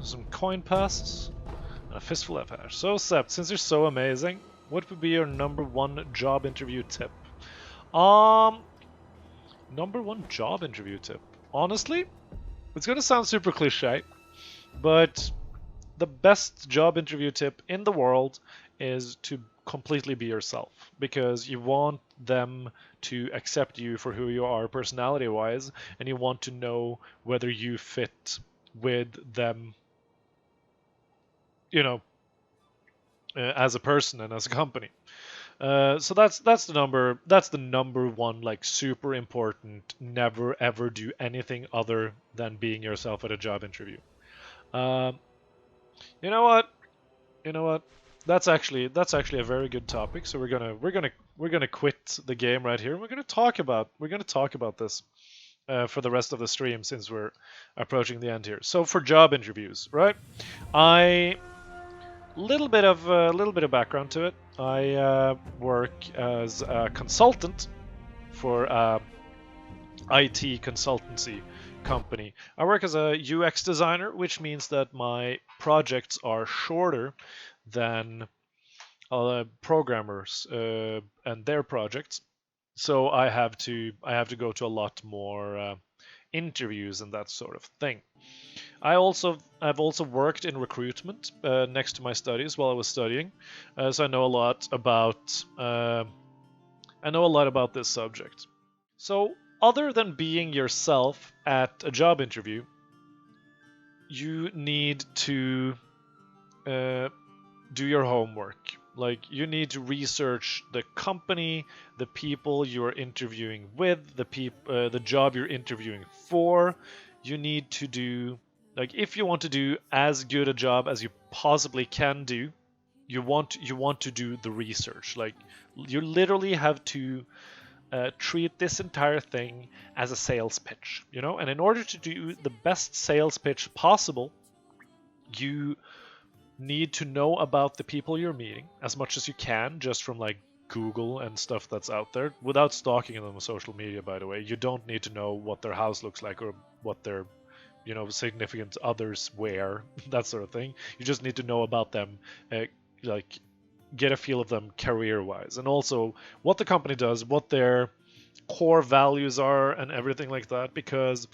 Some coin passes, and a fistful of hash. So, Sept, since you're so amazing, what would be your #1 job interview tip? Um, #1 job interview tip. Honestly, it's gonna sound super cliche, but the best job interview tip in the world is to completely be yourself, because you want them to accept you for who you are personality wise, and you want to know whether you fit with them, you know, as a person and as a company. So that's the number one, like, super important. Never ever do anything other than being yourself at a job interview. Um, you know what? You know what? That's actually a very good topic. So we're gonna quit the game right here. We're gonna talk about this for the rest of the stream, since we're approaching the end here. So for job interviews, right? I little bit of background to it. I work as a consultant for IT consultancy company. I work as a UX designer, which means that my projects are shorter than programmers and their projects. So I have to go to a lot more interviews and that sort of thing. I've also worked in recruitment next to my studies while I was studying, so I know a lot about this subject. So, other than being yourself at a job interview, you need to uh, do your homework. Like, you need to research the company, the people you are interviewing with, the job you're interviewing for. You need to do, like, if you want to do as good a job as you possibly can do, you want to do the research. Like, you literally have to treat this entire thing as a sales pitch, you know. And in order to do the best sales pitch possible, you need to know about the people you're meeting as much as you can, just from, like, Google and stuff that's out there, without stalking them on social media, by the way. You don't need to know what their house looks like or what their, significant others wear, that sort of thing. You just need to know about them, like, get a feel of them career wise, and also what the company does, what their core values are, and everything like that. Because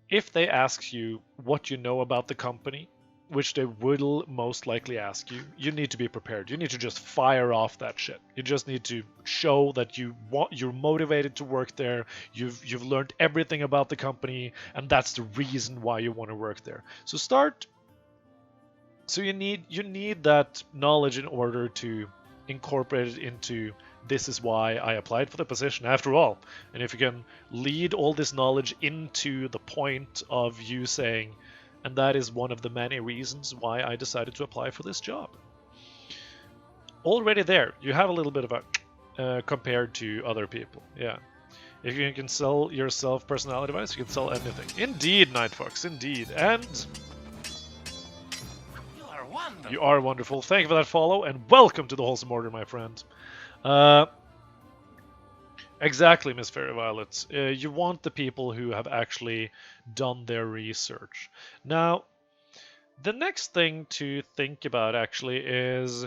if they ask you what you know about the company, which they will most likely ask you, you need to be prepared. You need to just fire off that shit. You just need to show that you're motivated to work there. You've learned everything about the company, and that's the reason why you want to work there. So you need that knowledge in order to incorporate it into, this is why I applied for the position after all. And if you can lead all this knowledge into the point of you saying, and that is one of the many reasons why I decided to apply for this job. Already there, you have a little bit of a compared to other people. Yeah. If you can sell yourself personality-wise, you can sell anything. Indeed, Nightfox, indeed. And you are wonderful. Thank you for that follow, and welcome to the Wholesome Order, my friend. Exactly, Miss Fairy Violet. You want the people who have actually done their research. Now, the next thing to think about actually is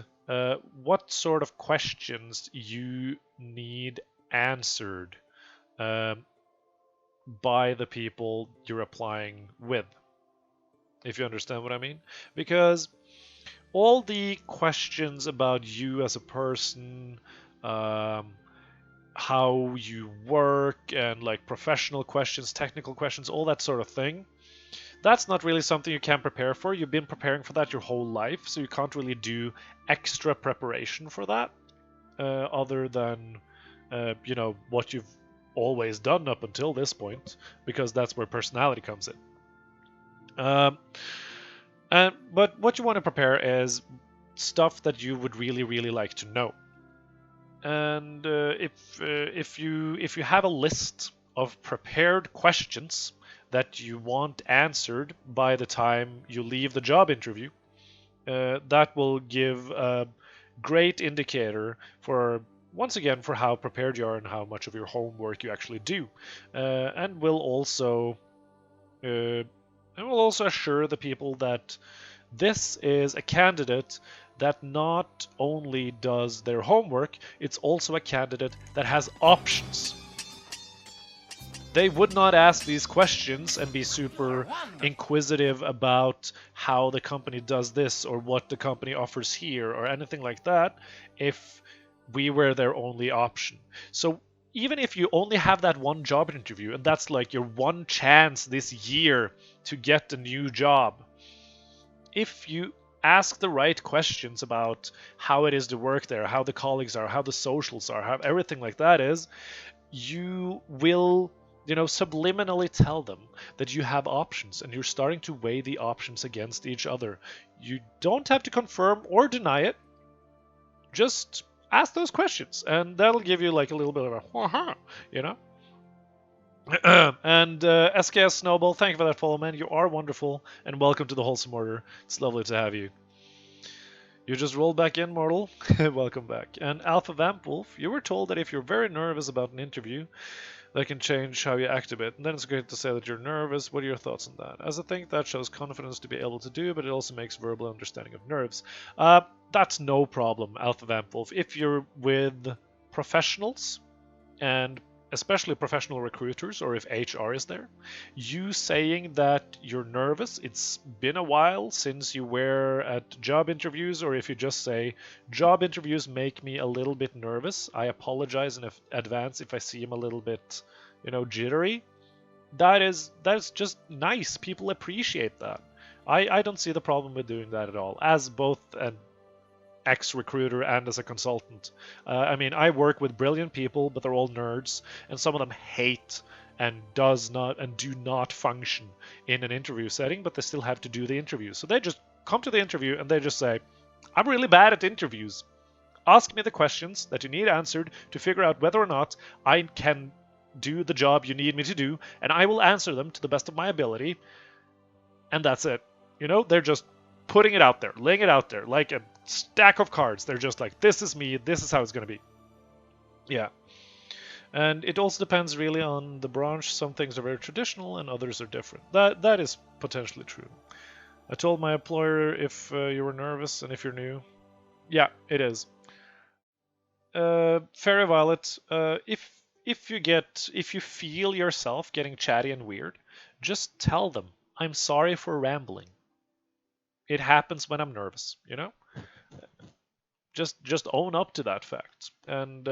what sort of questions you need answered by the people you're applying with, if you understand what I mean. Because all the questions about you as a person, how you work, and, like, professional questions, technical questions, all that sort of thing, that's not really something you can prepare for. You've been preparing for that your whole life, so you can't really do extra preparation for that, other than what you've always done up until this point, because that's where personality comes in. But what you want to prepare is stuff that you would really, really like to know. And if you have a list of prepared questions that you want answered by the time you leave the job interview, that will give a great indicator for, once again, for how prepared you are and how much of your homework you actually do, and will also And we'll also assure the people that this is a candidate that not only does their homework, it's also a candidate that has options. They would not ask these questions and be super inquisitive about how the company does this or what the company offers here or anything like that if we were their only option. So even if you only have that one job interview and that's like your one chance this year to get a new job, if you ask the right questions about how it is to work there, how the colleagues are, how the socials are, how everything like that is, you will, subliminally tell them that you have options and you're starting to weigh the options against each other. You don't have to confirm or deny it. Just ask those questions and that'll give you like a little bit of a, and SKS Snowball, thank you for that follow, man. You are wonderful, and welcome to the Wholesome Order. It's lovely to have you. You just rolled back in, mortal. Welcome back. And Alpha Vamp Wolf, you were told that if you're very nervous about an interview, that can change how you act a bit. And then it's great to say that you're nervous. What are your thoughts on that? As I think that shows confidence to be able to do, but it also makes verbal understanding of nerves. That's no problem, Alpha Vamp Wolf. If you're with professionals and especially professional recruiters, or if HR is there, you saying that you're nervous, it's been a while since you were at job interviews, or if you just say, job interviews make me a little bit nervous, I apologize in advance if I seem a little bit, jittery, that's just nice. People appreciate that. I don't see the problem with doing that at all, as both an ex-recruiter and as a consultant. I work with brilliant people, but they're all nerds, and some of them hate and do not function in an interview setting, but they still have to do the interview. So they just come to the interview and they just say, I'm really bad at interviews. Ask me the questions that you need answered to figure out whether or not I can do the job you need me to do, and I will answer them to the best of my ability. And that's it. They're just putting it out there, laying it out there like a stack of cards. They're just like, this is me, this is how it's going to be. Yeah. And it also depends really on the branch. Some things are very traditional and others are different. That is potentially true. I told my employer if you were nervous and if you're new. Yeah, it is. Fairy Violet, if you feel yourself getting chatty and weird, just tell them, I'm sorry for rambling. It happens when I'm nervous, Just own up to that fact. And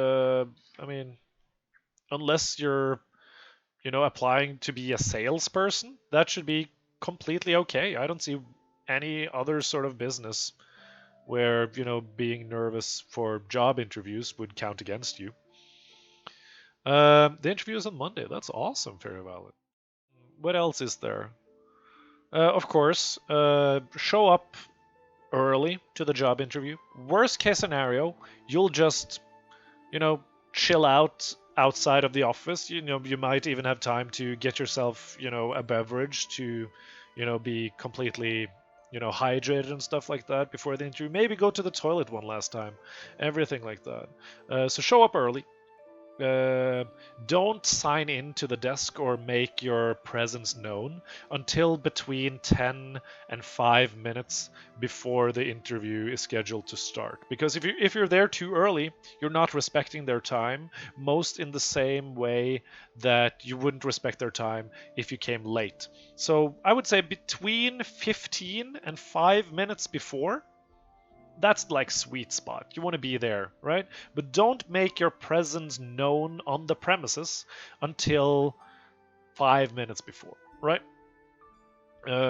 unless you're, applying to be a salesperson, that should be completely okay. I don't see any other sort of business where, being nervous for job interviews would count against you. The interview is on Monday. That's awesome, Fairy Violet. What else is there? Of course, show up early to the job interview. Worst case scenario, you'll just, chill out outside of the office. You might even have time to get yourself, a beverage to, be completely, hydrated and stuff like that before the interview. Maybe go to the toilet one last time. Everything like that. So show up early. Don't sign in to the desk or make your presence known until between 10 and 5 minutes before the interview is scheduled to start. Because if you're there too early, you're not respecting their time, most in the same way that you wouldn't respect their time if you came late. So I would say between 15 and 5 minutes before, that's like sweet spot. You want to be there, right? But don't make your presence known on the premises until 5 minutes before, right?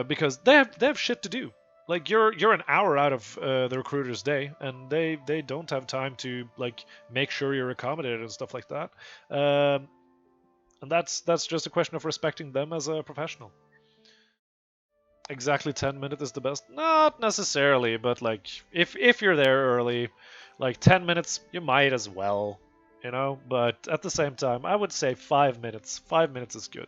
Because they have shit to do. Like you're an hour out of the recruiter's day, and they don't have time to like make sure you're accommodated and stuff like that. And that's just a question of respecting them as a professional. Exactly 10 minutes is the best? Not necessarily, but like if you're there early, like 10 minutes, you might as well, but at the same time, I would say 5 minutes. 5 minutes is good.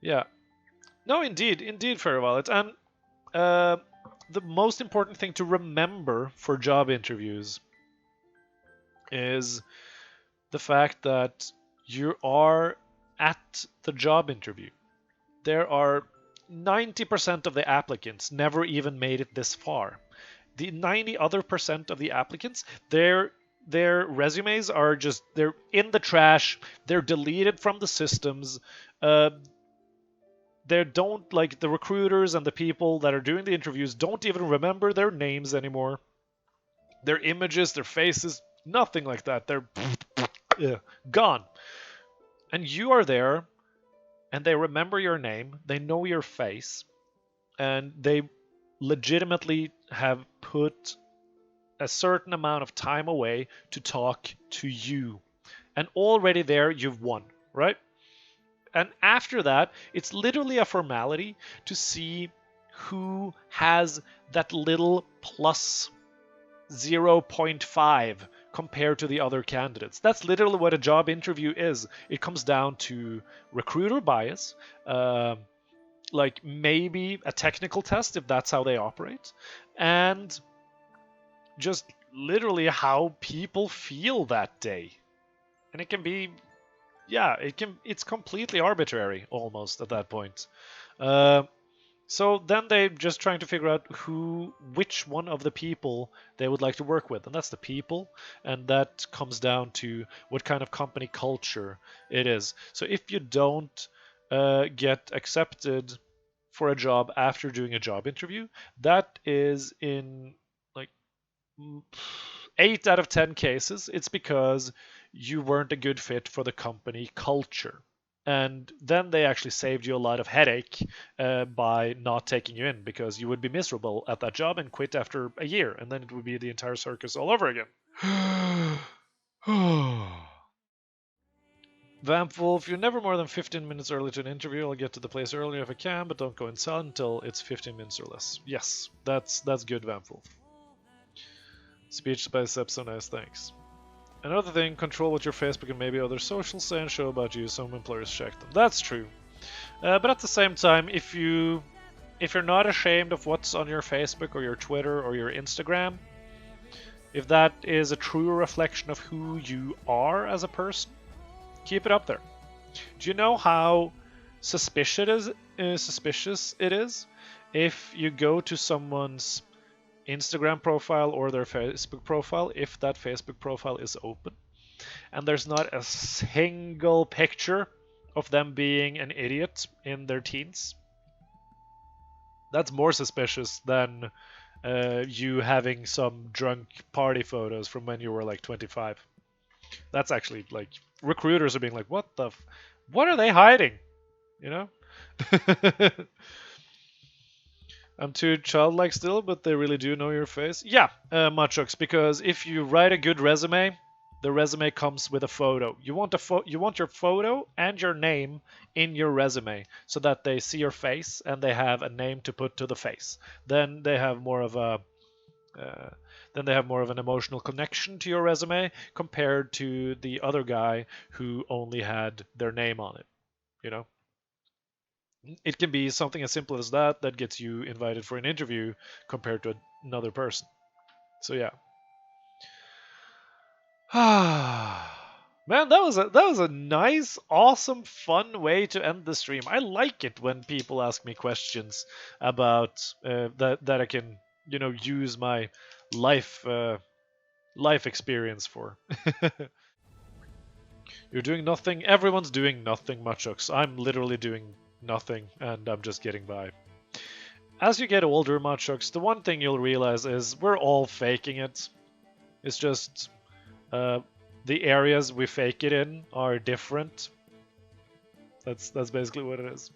Yeah. No, indeed, Fairy Violet. And the most important thing to remember for job interviews is the fact that you are at the job interview. There are 90% of the applicants never even made it this far. The 90 other percent of the applicants, their resumes are just, they're in the trash, they're deleted from the systems. They don't, like, the recruiters and the people that are doing the interviews don't even remember their names anymore. Their images, their faces, nothing like that. They're gone. And you are there, and they remember your name, they know your face, and they legitimately have put a certain amount of time away to talk to you. And already there, you've won, right? And after that, it's literally a formality to see who has that little plus 0.5 compared to the other candidates. That's literally what a job interview is. It comes down to recruiter bias, like maybe a technical test if that's how they operate, and just literally how people feel that day. And it can be, yeah, it's completely arbitrary almost at that point. So then they're just trying to figure out which one of the people they would like to work with, and that's the people, and that comes down to what kind of company culture it is. So if you don't get accepted for a job after doing a job interview, that is in like 8 out of 10 cases, it's because you weren't a good fit for the company culture. And then they actually saved you a lot of headache by not taking you in, because you would be miserable at that job and quit after a year, and then it would be the entire circus all over again. Vampwolf, you're never more than 15 minutes early to an interview. I'll get to the place earlier if I can, but don't go inside until it's 15 minutes or less. Yes, that's good, Vampwolf. Speech by Sep, so nice, thanks. Another thing, control what your Facebook and maybe other socials say and show about you. Some employers check them. That's true. But at the same time, if you're not ashamed of what's on your Facebook or your Twitter or your Instagram, if that is a true reflection of who you are as a person, keep it up there. Do you know how suspicious it is if you go to someone's Instagram profile or their Facebook profile, if that Facebook profile is open and there's not a single picture of them being an idiot in their teens? That's more suspicious than you having some drunk party photos from when you were like 25. That's actually, like, recruiters are being like, what are they hiding? You know? I'm too childlike still, but they really do know your face. Yeah, Machox, because if you write a good resume, the resume comes with a photo. You want your photo and your name in your resume so that they see your face and they have a name to put to the face. Then they have more of an emotional connection to your resume compared to the other guy who only had their name on it. You know? It can be something as simple as that gets you invited for an interview compared to another person. So yeah. Man, that was a nice, awesome, fun way to end the stream. I like it when people ask me questions about that I can, use my life experience for. You're doing nothing. Everyone's doing nothing, Machox. I'm literally doing nothing, and I'm just getting by. As you get older, Machox, the one thing you'll realize is we're all faking it. It's just the areas we fake it in are different. That's basically what it is.